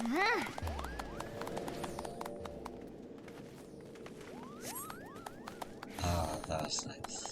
Ah, that was nice.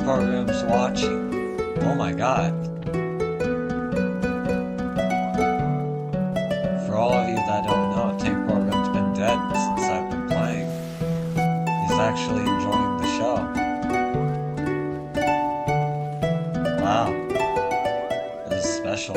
Programs watching. Oh my god. For all of you that don't know, Tank Program's been dead since I've been playing. He's actually enjoying the show. Wow. This is special.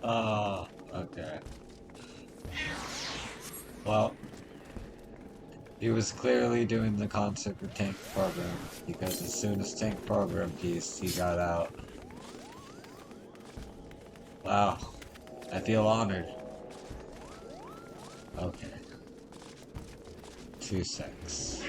Okay. Well, he was clearly doing the concept of tank program, because as soon as tank program pieced, he got out. Wow, I feel honored. Okay. 2 secs.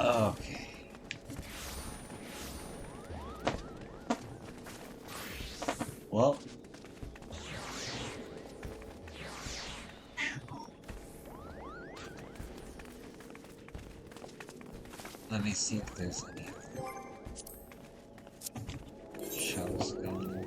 Okay. Well, let me see if there's any shows going on.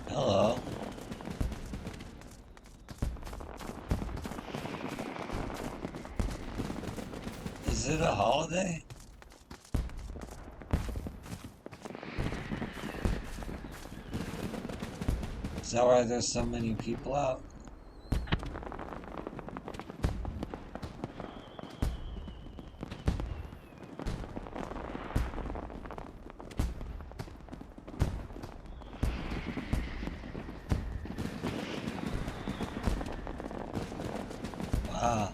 Hello. Is it a holiday? Is that why there's so many people out? Wow.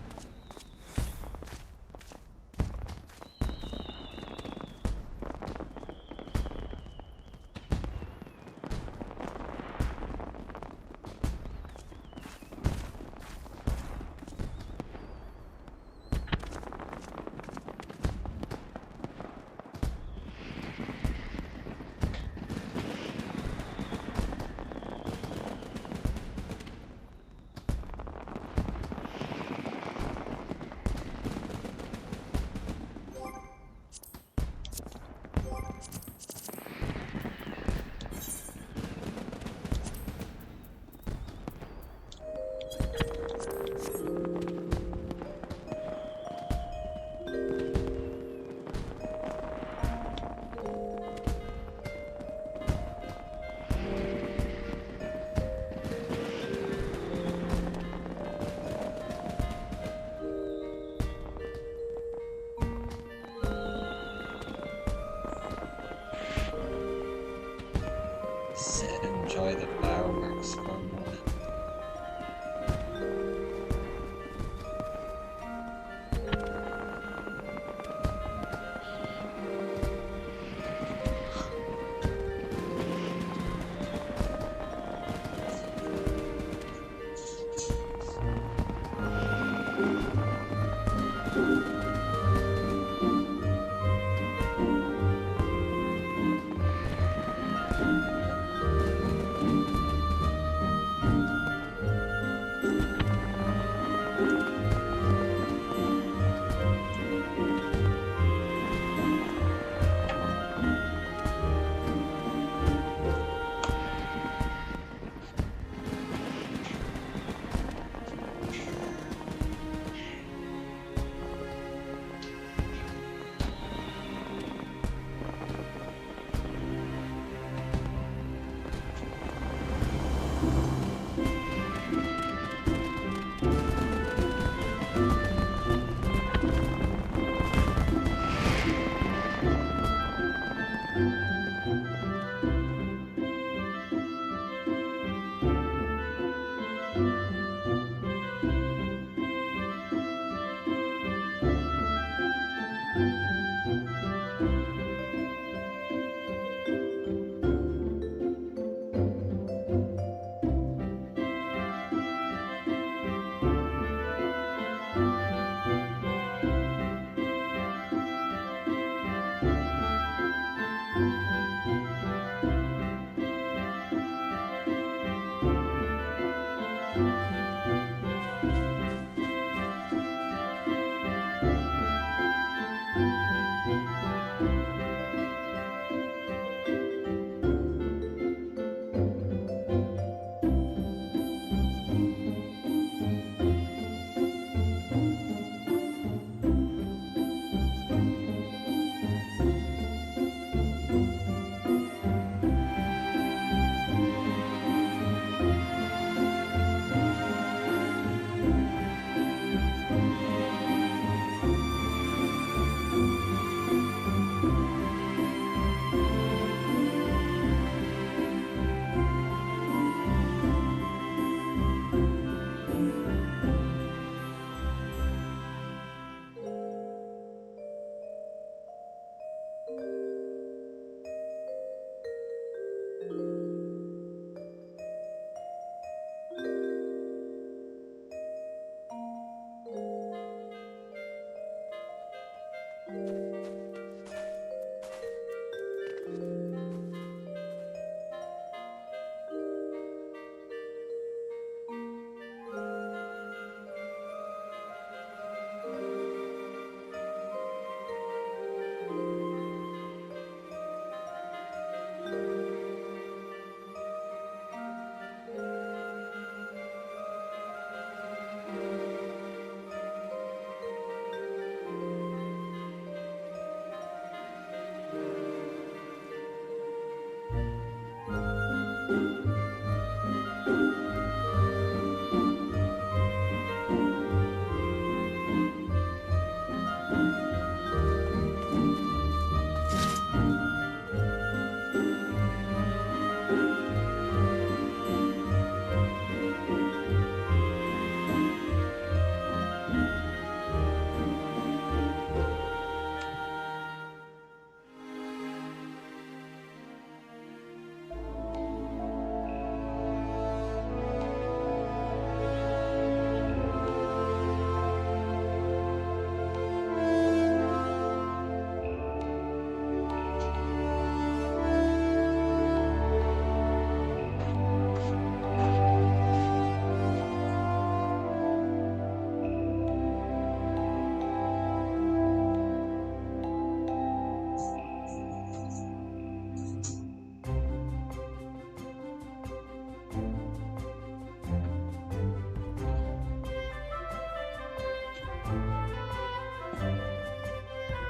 Sit and enjoy the fireworks for a moment.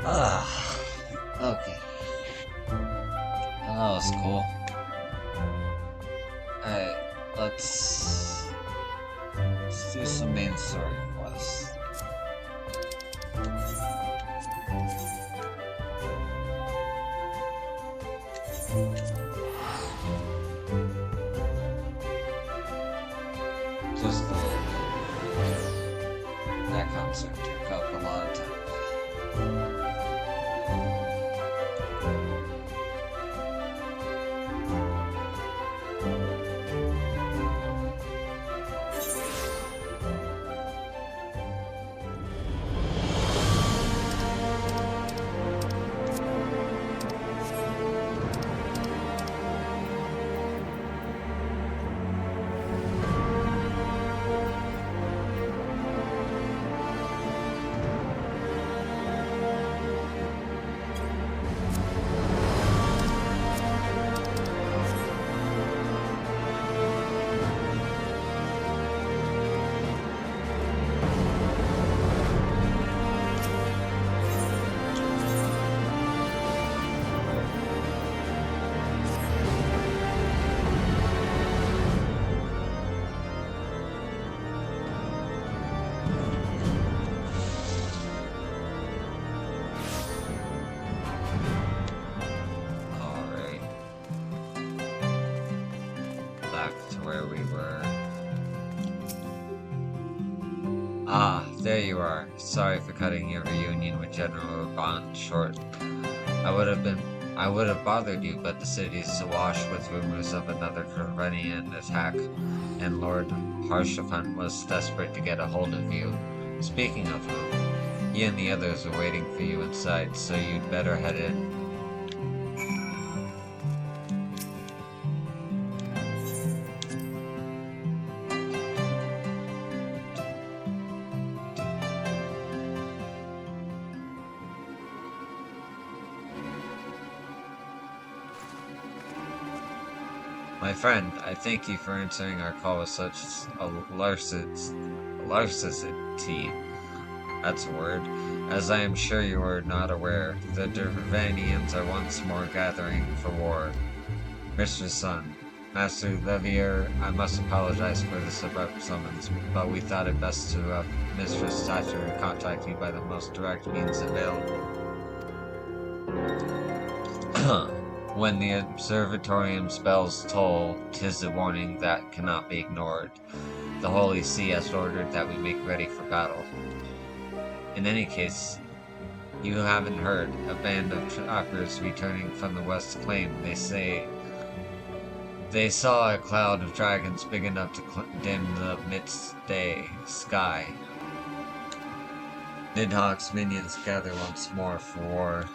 Ah, okay. Well, that was cool. Alright, let's do some main story quests. Just a little bit. That concert took up a lot of time. Ah, there you are. Sorry for cutting your reunion with General Bond short. I would have bothered you, but the city is awash with rumors of another Kravenian attack, and Lord Harshavan was desperate to get a hold of you. Speaking of whom, he and the others are waiting for you inside, so you'd better head in. My friend, I thank you for answering our call with such a larceny. That's a word. As I am sure you are not aware, the Dervanians are once more gathering for war. Mr. Sun, Master Levier, I must apologize for this abrupt summons, but we thought it best to have Mistress Thatcher contact you by the most direct means available. When the observatorium's bells toll, 'tis a warning that cannot be ignored. The Holy See has ordered that we make ready for battle. In any case, you haven't heard. A band of trappers returning from the West Plain, they say they saw a cloud of dragons big enough to dim the midday sky. Nidhogg's minions gather once more for war.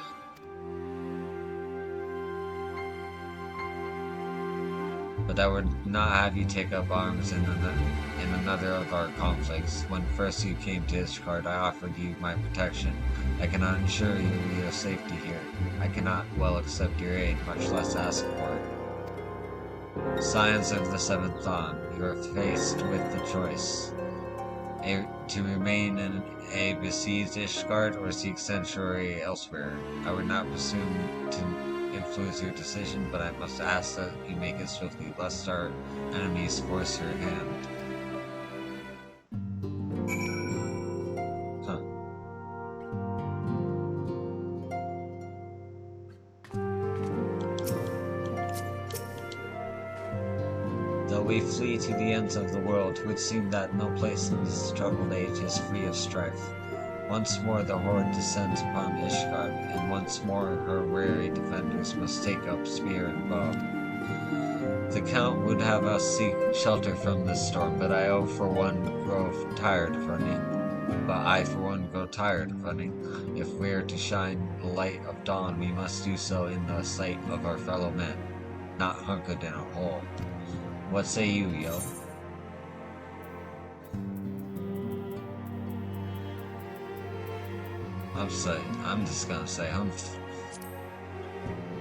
but I would not have you take up arms in another of our conflicts. When first you came to Ishgard, I offered you my protection. I cannot ensure you your safety here. I cannot well accept your aid, much less ask for it. Scions of the Seventh Dawn, you are faced with the choice. To remain in a besieged Ishgard or seek sanctuary elsewhere. I would not presume to influence your decision, but I must ask that you make it swiftly, lest our enemies force your hand. Though we flee to the ends of the world, it would seem that no place in this troubled age is free of strife. Once more the horde descends upon Ishgard, and once more her weary defenders must take up spear and bow. The Count would have us seek shelter from this storm, but I for one grow tired of running. If we are to shine the light of dawn, we must do so in the sight of our fellow men, not hunkered in a hole. What say you, yo? I'm just gonna say humph.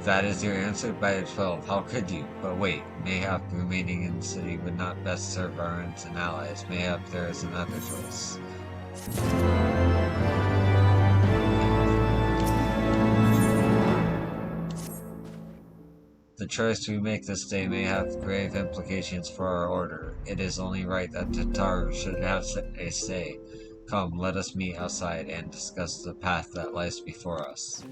That is your answer? By 12, how could you? But wait, mayhap remaining in the city would not best serve our ends and allies. Mayhap there is another choice. The choice we make this day may have grave implications for our order. It is only right that Tatar should have a say. Come, let us meet outside and discuss the path that lies before us.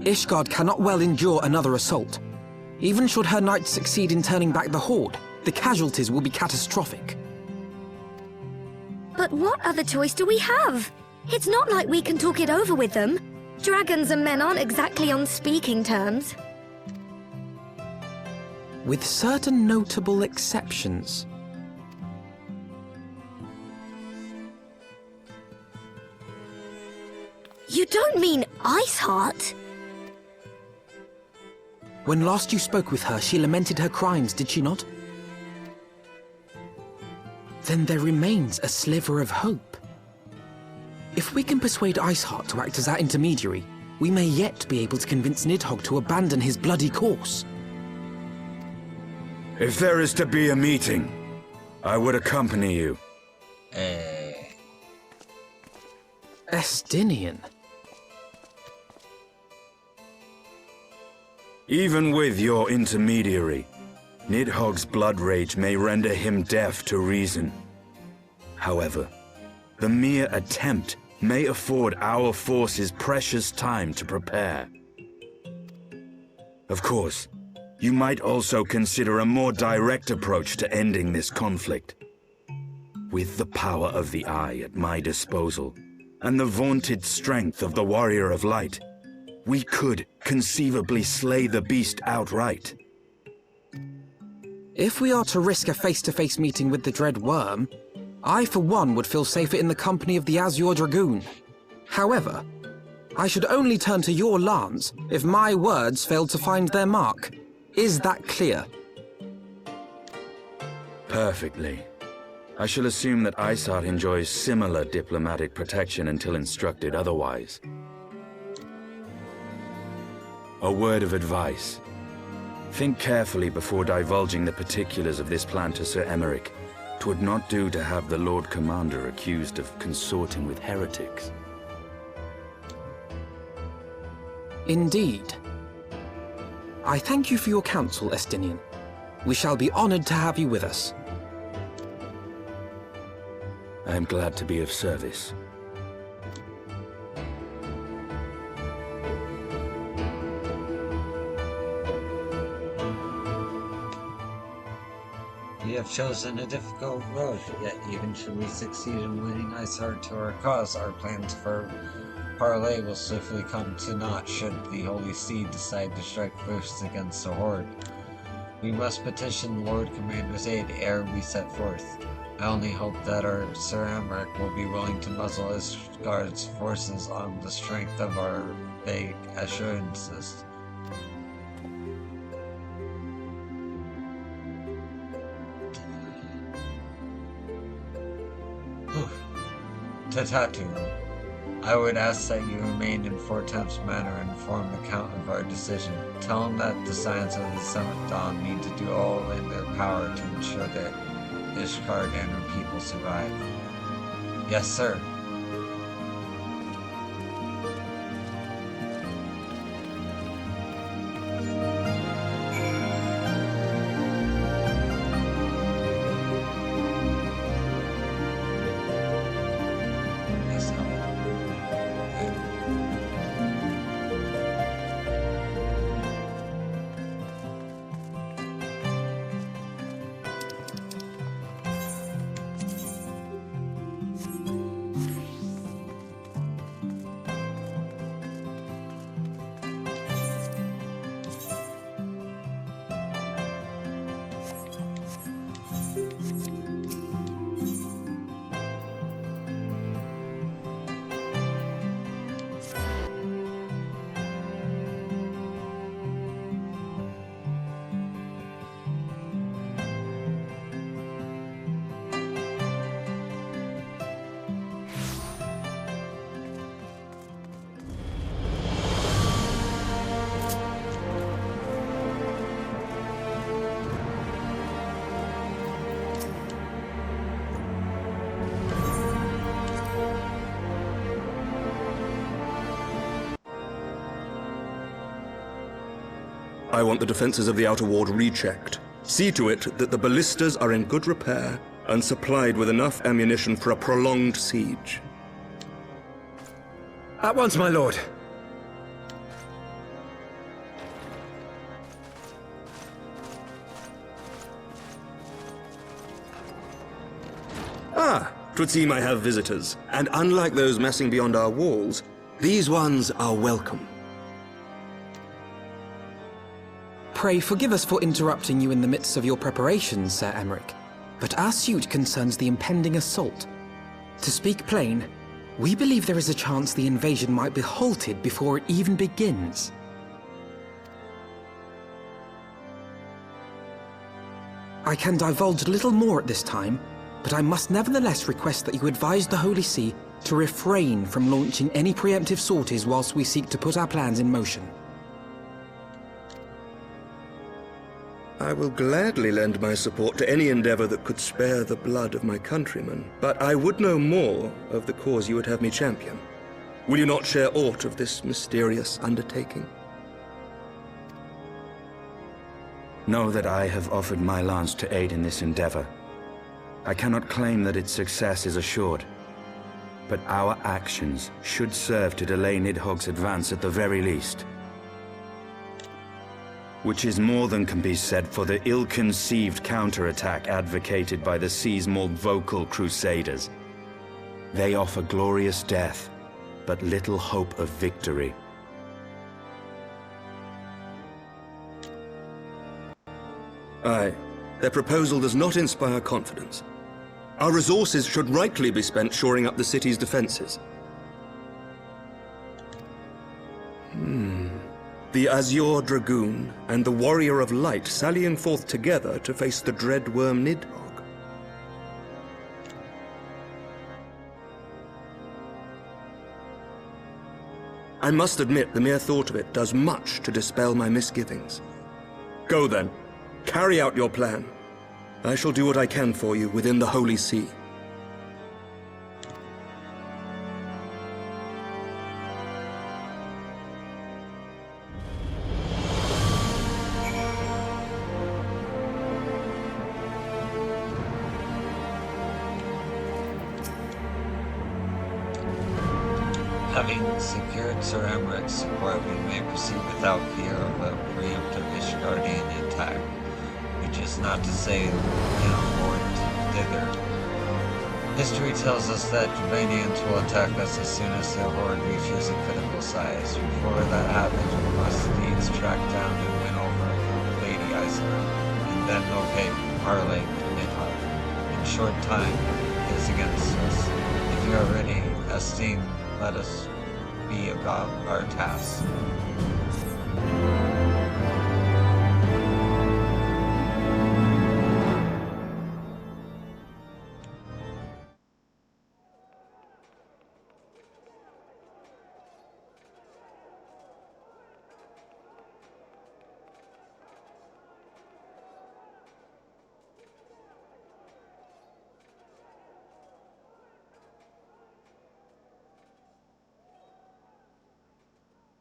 Ishgard cannot well endure another assault. Even should her knights succeed in turning back the horde, the casualties will be catastrophic. But what other choice do we have? It's not like we can talk it over with them. Dragons and men aren't exactly on speaking terms. With certain notable exceptions. You don't mean Iceheart? When last you spoke with her, she lamented her crimes, did she not? Then there remains a sliver of hope. If we can persuade Iceheart to act as our intermediary, we may yet be able to convince Nidhogg to abandon his bloody course. If there is to be a meeting, I would accompany you. Estinian. Even with your intermediary, Nidhogg's blood rage may render him deaf to reason. However, the mere attempt may afford our forces precious time to prepare. Of course, you might also consider a more direct approach to ending this conflict. With the power of the Eye at my disposal, and the vaunted strength of the Warrior of Light, we could conceivably slay the beast outright. If we are to risk a face-to-face meeting with the Dread Worm, I for one would feel safer in the company of the Azure Dragoon. However, I should only turn to your lance if my words failed to find their mark. Is that clear? Perfectly. I shall assume that Iceheart enjoys similar diplomatic protection until instructed otherwise. A word of advice. Think carefully before divulging the particulars of this plan to Sir Emeric. 'Twould not do to have the Lord Commander accused of consorting with heretics. Indeed. I thank you for your counsel, Estinian. We shall be honored to have you with us. I am glad to be of service. We have chosen a difficult road, yet even should we succeed in winning Iceheart to our cause, our plans for parley will swiftly come to naught should the Holy See decide to strike first against the Horde. We must petition the Lord Commander's aid ere we set forth. I only hope that our Sir Emmerich will be willing to muzzle Isgard's forces on the strength of our vague assurances. Tatatu, I would ask that you remain in Fort Temp's manor and inform the Count of our decision. Tell him that the Scions of the Seventh Dawn need to do all in their power to ensure that Ishgard and her people survive. Yes, sir. I want the defenses of the outer ward rechecked. See to it that the ballistas are in good repair and supplied with enough ammunition for a prolonged siege. At once, my lord. Ah, 'twould seem I have visitors, and unlike those messing beyond our walls, these ones are welcome. Pray forgive us for interrupting you in the midst of your preparations, Sir Emmerich, but our suit concerns the impending assault. To speak plain, we believe there is a chance the invasion might be halted before it even begins. I can divulge little more at this time, but I must nevertheless request that you advise the Holy See to refrain from launching any preemptive sorties whilst we seek to put our plans in motion. I will gladly lend my support to any endeavor that could spare the blood of my countrymen, but I would know more of the cause you would have me champion. Will you not share aught of this mysterious undertaking? Know that I have offered my lance to aid in this endeavor. I cannot claim that its success is assured, but our actions should serve to delay Nidhogg's advance at the very least. Which is more than can be said for the ill-conceived counterattack advocated by the sea's more vocal crusaders. They offer glorious death, but little hope of victory. Aye, their proposal does not inspire confidence. Our resources should rightly be spent shoring up the city's defenses. The Azure Dragoon and the Warrior of Light sallying forth together to face the dread worm Nidhogg. I must admit the mere thought of it does much to dispel my misgivings. Go then, carry out your plan. I shall do what I can for you within the Holy See. Having secured Sir Emmerich's support, we may proceed without fear of a preemptive Ishgardian attack. We just not to say import thither. History tells us that Juvanians will attack us as soon as their horde reaches a critical size. Before that happens, we must needs track down and win over Lady Iceland, and then locate Harley Nidhogg. In short time, it is against us. If you are ready, Estine, let us be about our task.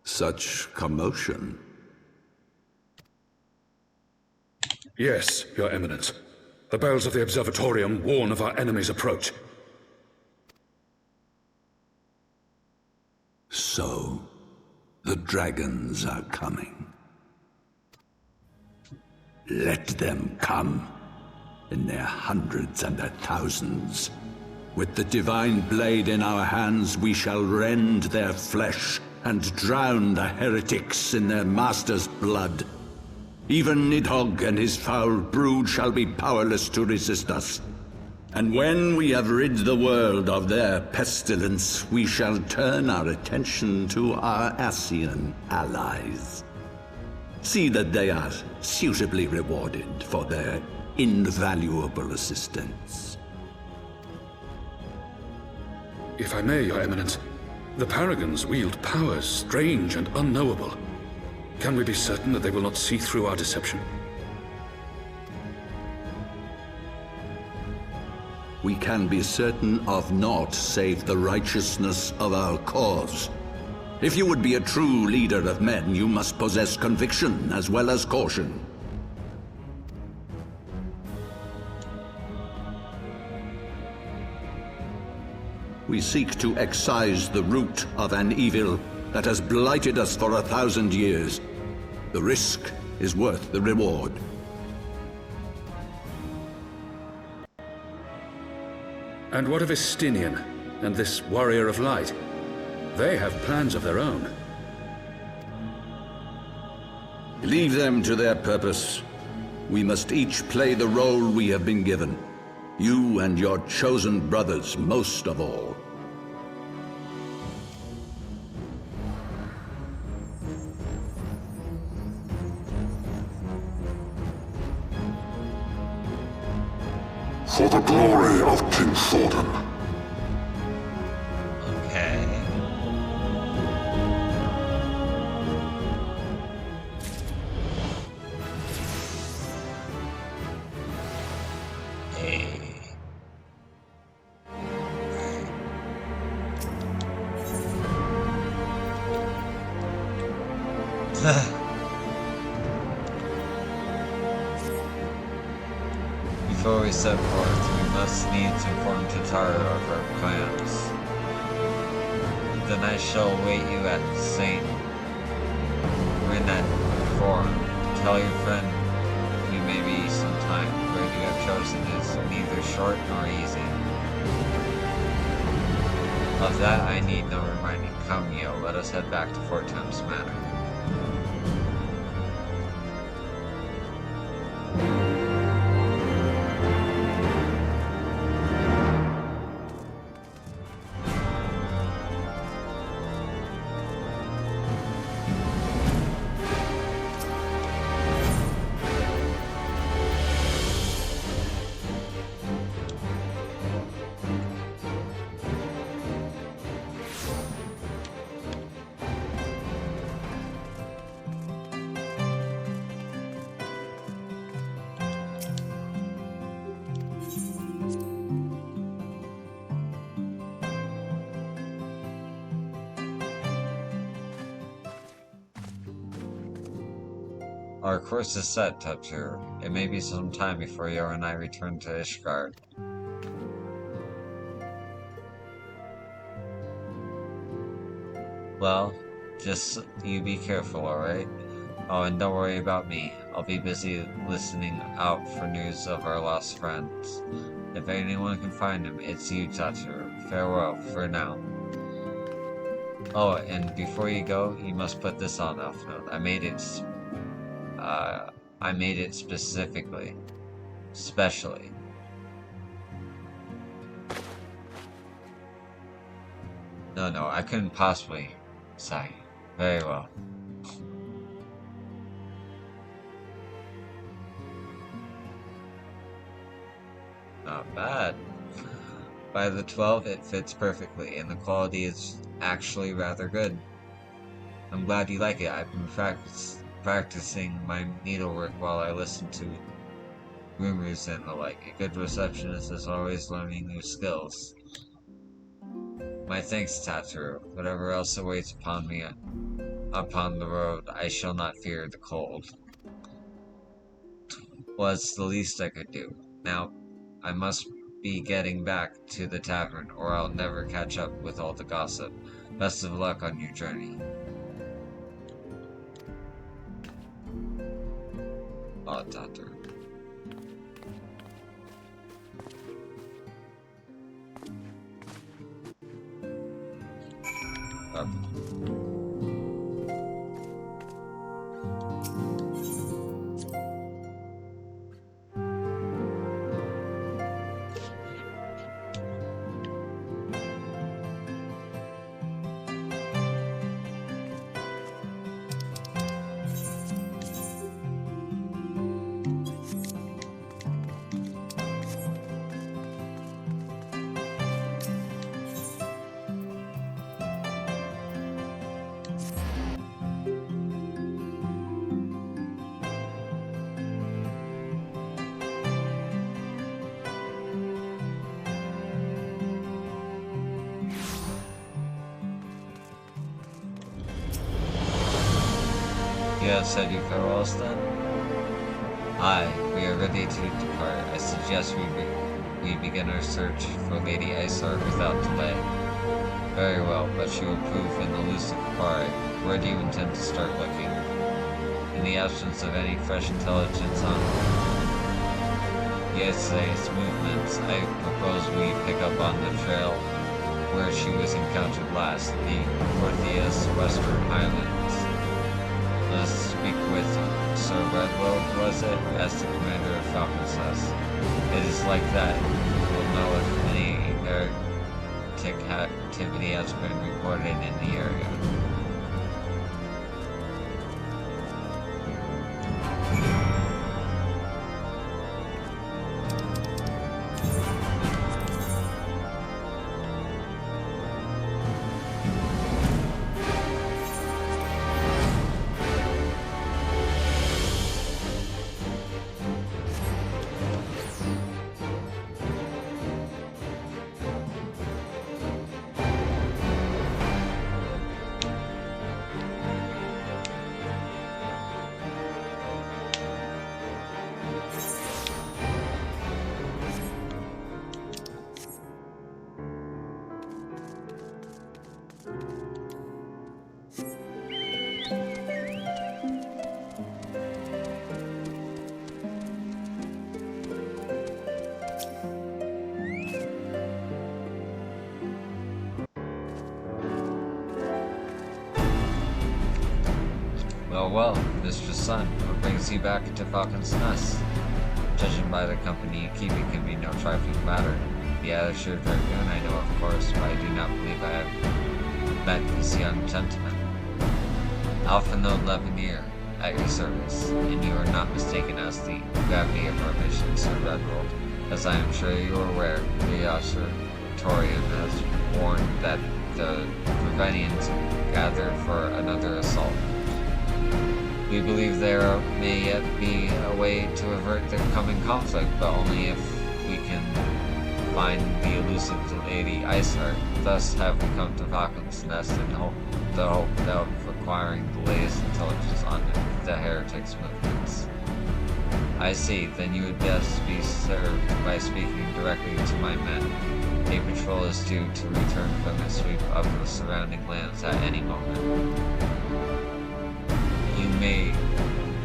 Such commotion. Yes, Your Eminence. The bells of the Observatorium warn of our enemy's approach. So, the dragons are coming. Let them come, in their hundreds and their thousands. With the divine blade in our hands, we shall rend their flesh and drown the heretics in their master's blood. Even Nidhogg and his foul brood shall be powerless to resist us. And when we have rid the world of their pestilence, we shall turn our attention to our Ascian allies. See that they are suitably rewarded for their invaluable assistance. If I may, Your Eminence, the Paragons wield powers strange and unknowable. Can we be certain that they will not see through our deception? We can be certain of naught save the righteousness of our cause. If you would be a true leader of men, you must possess conviction as well as caution. We seek to excise the root of an evil that has blighted us for 1,000 years. The risk is worth the reward. And what of Estinian and this warrior of light? They have plans of their own. Leave them to their purpose. We must each play the role we have been given. You and your chosen brothers most of all. For the glory of King Thordan. Okay. Hey. Before we set forth, we must needs inform Tatara of our plans. Then I shall await you at St. Rennet Forum. Tell your friend we may be sometime. The road you have chosen is neither short nor easy. Of that I need no reminding. Come, Yo, let us head back to Fort Thames Manor. Our course is set, Tatsur. It may be some time before Yor and I return to Ishgard. Well, just you be careful, alright? Oh, and don't worry about me. I'll be busy listening out for news of our lost friends. If anyone can find him, it's you, Tataru. Farewell, for now. Oh, and before you go, you must put this on Elf Note. I made it specifically. Specially. No, I couldn't possibly. Sigh. Very well. Not bad. By the 12, it fits perfectly, and the quality is actually rather good. I'm glad you like it. I've been practicing my needlework while I listen to rumors and the like. A good receptionist is always learning new skills. My thanks, Tataru. Whatever else awaits upon me upon the road, I shall not fear the cold. Was the least I could do. Now, I must be getting back to the tavern, or I'll never catch up with all the gossip. Best of luck on your journey. Oh, Tataru. You have said your farewells then? Aye, we are ready to depart. I suggest we begin our search for Lady Isar without delay. Very well, but she will prove an elusive quarry. Where do you intend to start looking? In the absence of any fresh intelligence on Yesei's movements, I propose we pick up on the trail where she was encountered last, the Orthia's Western Highlands. Let us speak with Sir Redwold, was it? As the commander of Falcon says. It is like that. We'll know if any heretic activity has been reported in the area. Well, Mistress Sun, what brings you back to Falcon's Nest? Judging by the company you keep, it can be no trifling matter. The Azure Dragoon I know, of course, but I do not believe I have met this young gentleman. Alpha Node Leveneer, at your service, and you are not mistaken as the gravity of our mission, Sir Redwold. As I am sure you are aware, the Observatorium has warned that the Prevenians gathered for another assault. We believe there may yet be a way to avert the coming conflict, but only if we can find the elusive Lady Iceheart. Thus have we come to Falcon's Nest in the hope of acquiring the latest intelligence on the heretics' movements. I see, then you would best be served by speaking directly to my men. A patrol is due to return from a sweep of the surrounding lands at any moment. You may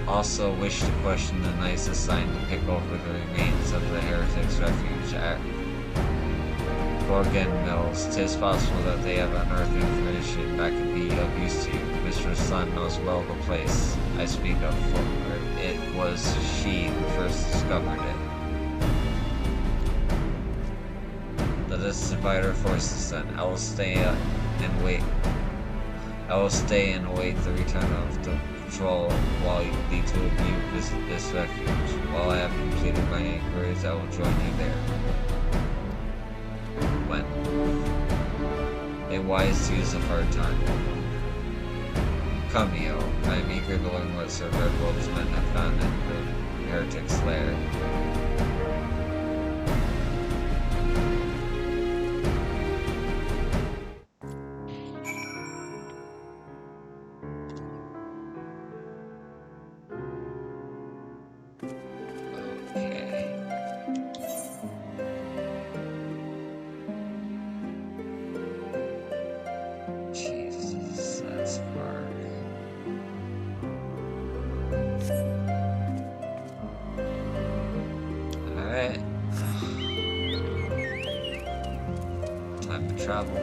also wish to question the knights assigned to pick over the remains of the heretics' refuge at Gorgon Mills. 'Tis possible that they have unearthed information that could be of use to you. Mistress Sun knows well the place I speak of, for it was she who first discovered it. Let us divide our forces then. I will stay and wait. I will stay and await the return of the patrol while the two of you visit this refuge. While I have completed my inquiries, I will join you there. When? A wise use of hard time. Come, Neo. I am eager to learn what Sir Redwolf's men have found in the heretic's lair. Jesus, that's far. Alright. Time to travel.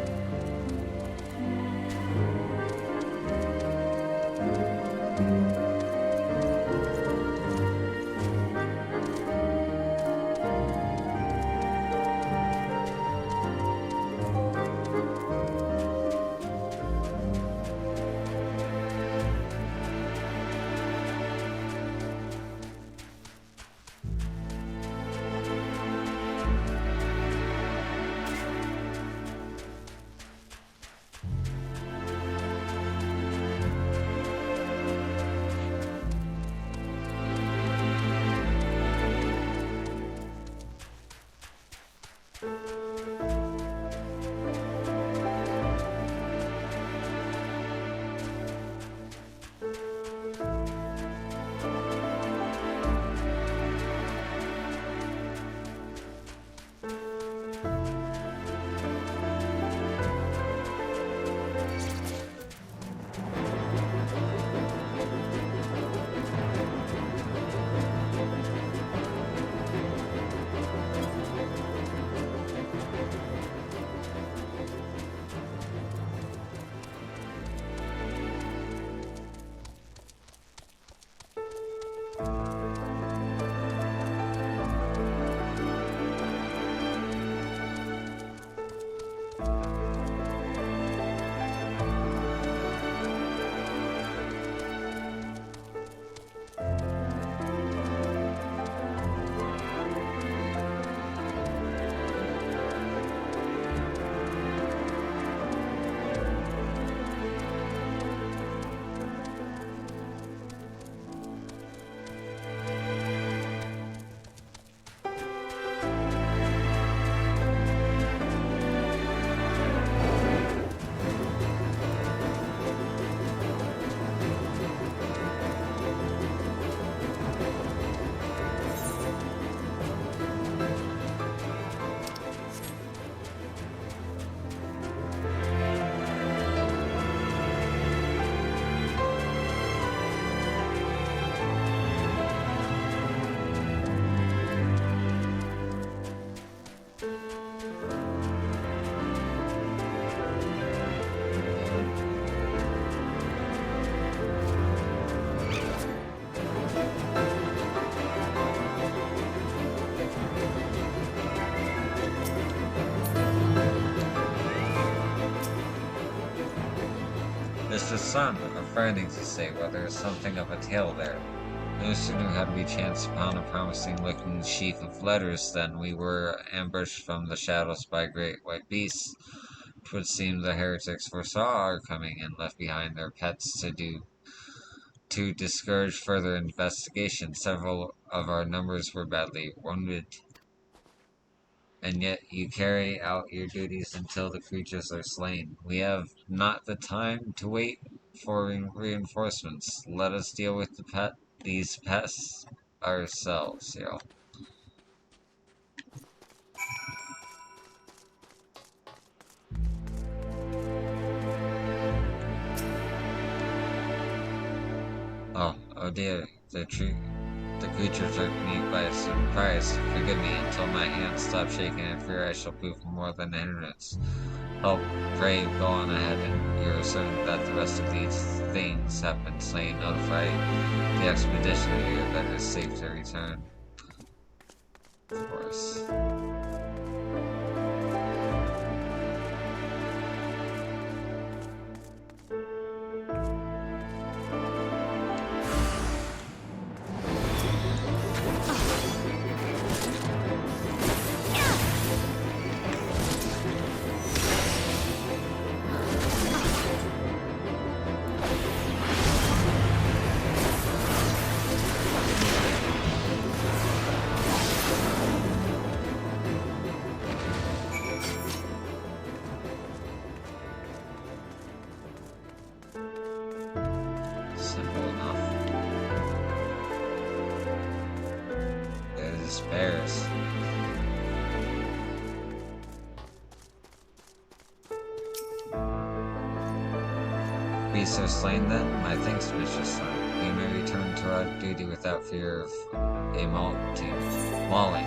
Mr. Sun, a finding to say whether is something of a tale there. No sooner had we chanced upon a promising-looking sheaf of letters than we were ambushed from the shadows by great white beasts. 'Twould seem the heretics foresaw our coming and left behind their pets to discourage further investigation. Several of our numbers were badly wounded. And yet you carry out your duties until the creatures are slain. We have not the time to wait for reinforcements. Let us deal with these pests ourselves, Cyril. Oh dear. The creature took me by surprise. Forgive me, until my hands stop shaking in fear I shall prove more than a hindrance. Help, pray, go on ahead, and you're certain that the rest of these things have been slain. Notify the expeditionary that it is safe to return. Of course. Simple enough. It despairs. Beasts are slain then? My thanks, Mistress Sun. We may return to our duty without fear of a mauling.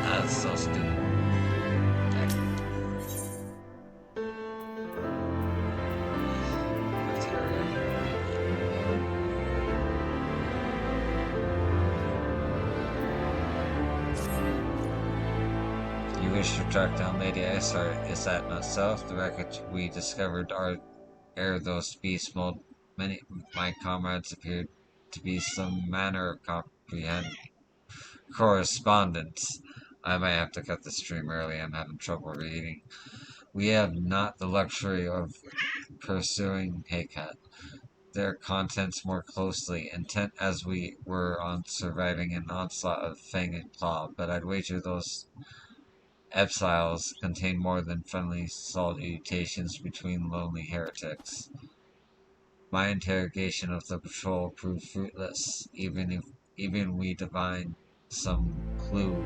That's so stupid. You wish to track down Lady Isart, is that not so? The wreckage we discovered ere those beasts mauled many my comrades appeared to be some manner of correspondence. I might have to cut the stream early, I'm having trouble reading. We have not the luxury of pursuing Haycat, their contents more closely, intent as we were on surviving an onslaught of fang and claw, but I'd wager those epsiles contain more than friendly salutations between lonely heretics. My interrogation of the patrol proved fruitless, even we divine some clue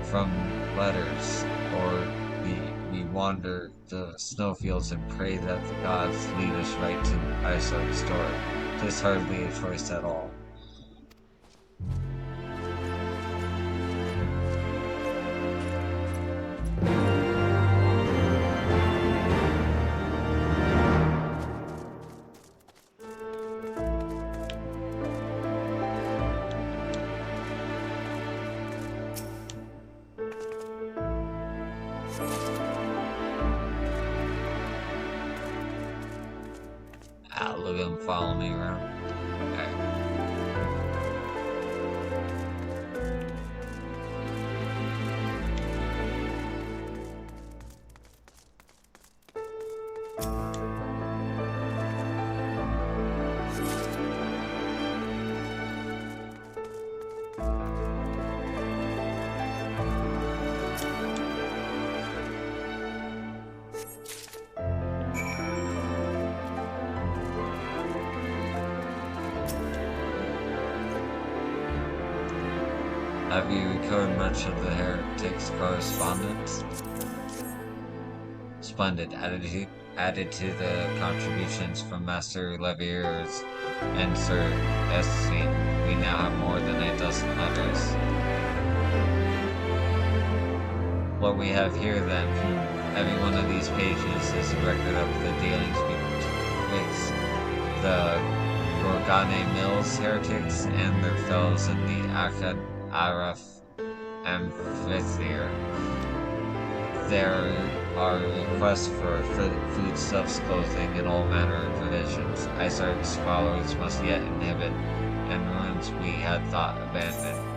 from letters, or we wander the snowfields and pray that the gods lead us right to Isart's door. 'Tis hardly a choice at all. Look at him following me around. Alright. Have you recovered much of the heretics' correspondence? Splendid. Added to the contributions from Master Leviers and Sir Essein, we now have more than a dozen letters. What we have here, then, every one of these pages is a record of the dealings betwixt the Gorgane Mills heretics and their fellows in the Akkad Araf Amphitheater. There are requests for foodstuffs, clothing, and all manner of provisions. Isart's followers must yet inhabit, and ruins we had thought abandoned.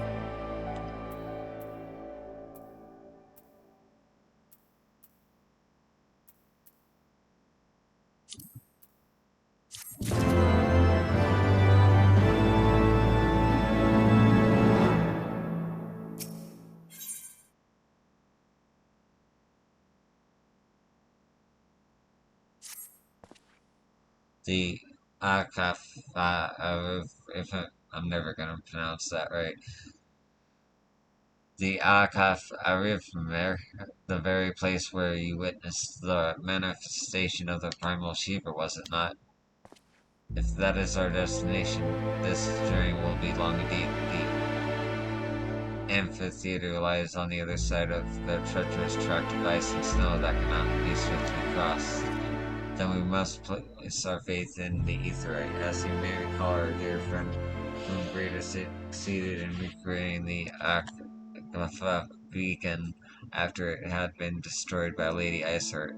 The if I'm never gonna pronounce that right. The Arif, the very place where you witnessed the manifestation of the primal Shiva, was it not? If that is our destination, this journey will be long indeed. The amphitheater lies on the other side of the treacherous tract of ice and snow that cannot be swiftly crossed. Then we must place our faith in the Aetherite. As you may recall, our dear friend Moon Greater succeeded in recreating the Akmafa beacon after it had been destroyed by Lady Iceheart.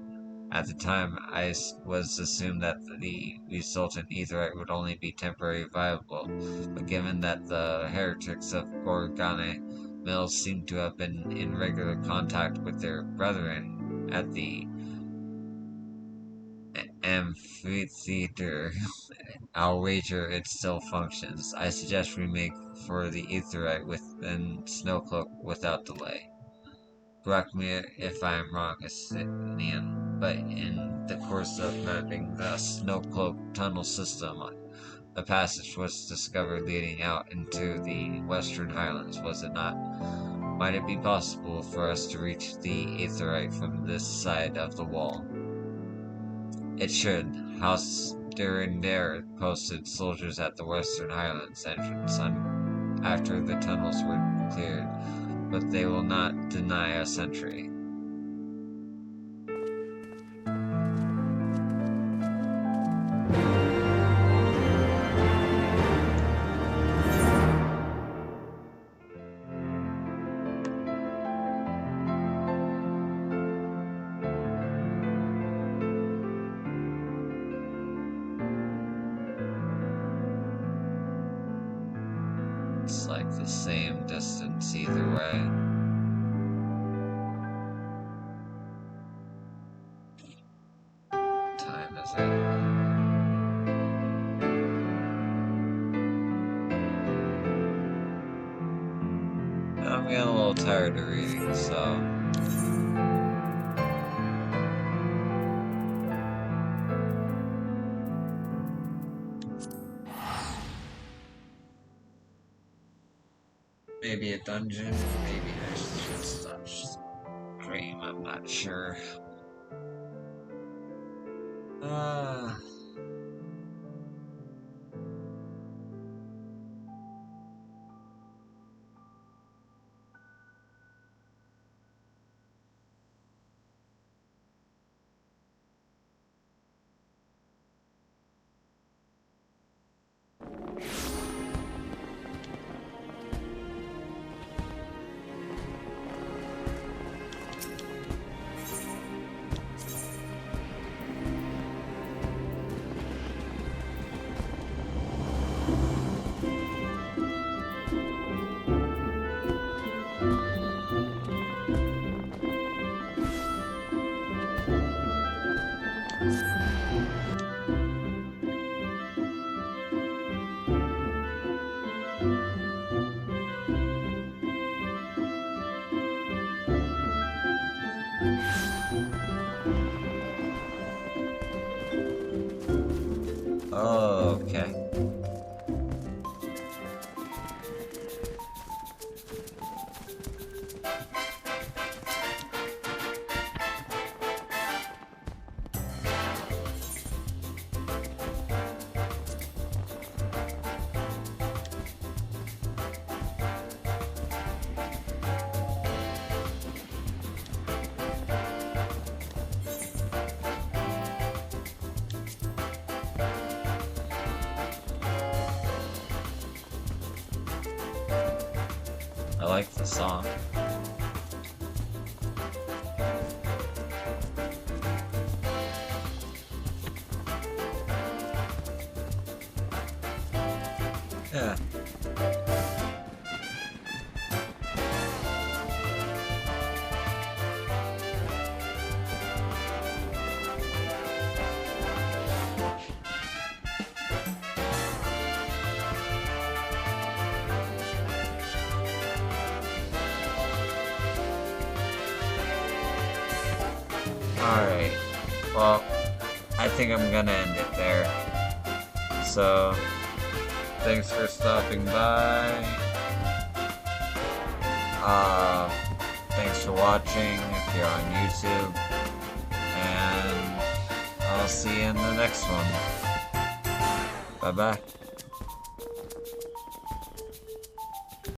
At the time, it was assumed that the resultant Aetherite would only be temporarily viable, but given that the heretics of Gorgane Mills seem to have been in regular contact with their brethren at the amphitheater, I'll wager it still functions. I suggest we make for the Aetherite within Snowcloak without delay. Correct me if I am wrong, Asinian, but in the course of mapping the Snowcloak tunnel system, a passage was discovered leading out into the Western Highlands, was it not? Might it be possible for us to reach the Aetherite from this side of the wall? It should. House Durandare posted soldiers at the Western Highlands entrance after the tunnels were cleared, but they will not deny a sentry. It's like the same distance either way. What time is it? I'm getting a little tired of reading, so... maybe a dungeon, maybe there's just a stream, I'm not sure. Oh, okay. I like the song. Yeah. Alright, well, I think I'm gonna end it there. So, thanks for stopping by. Thanks for watching if you're on YouTube. And I'll see you in the next one. Bye-bye.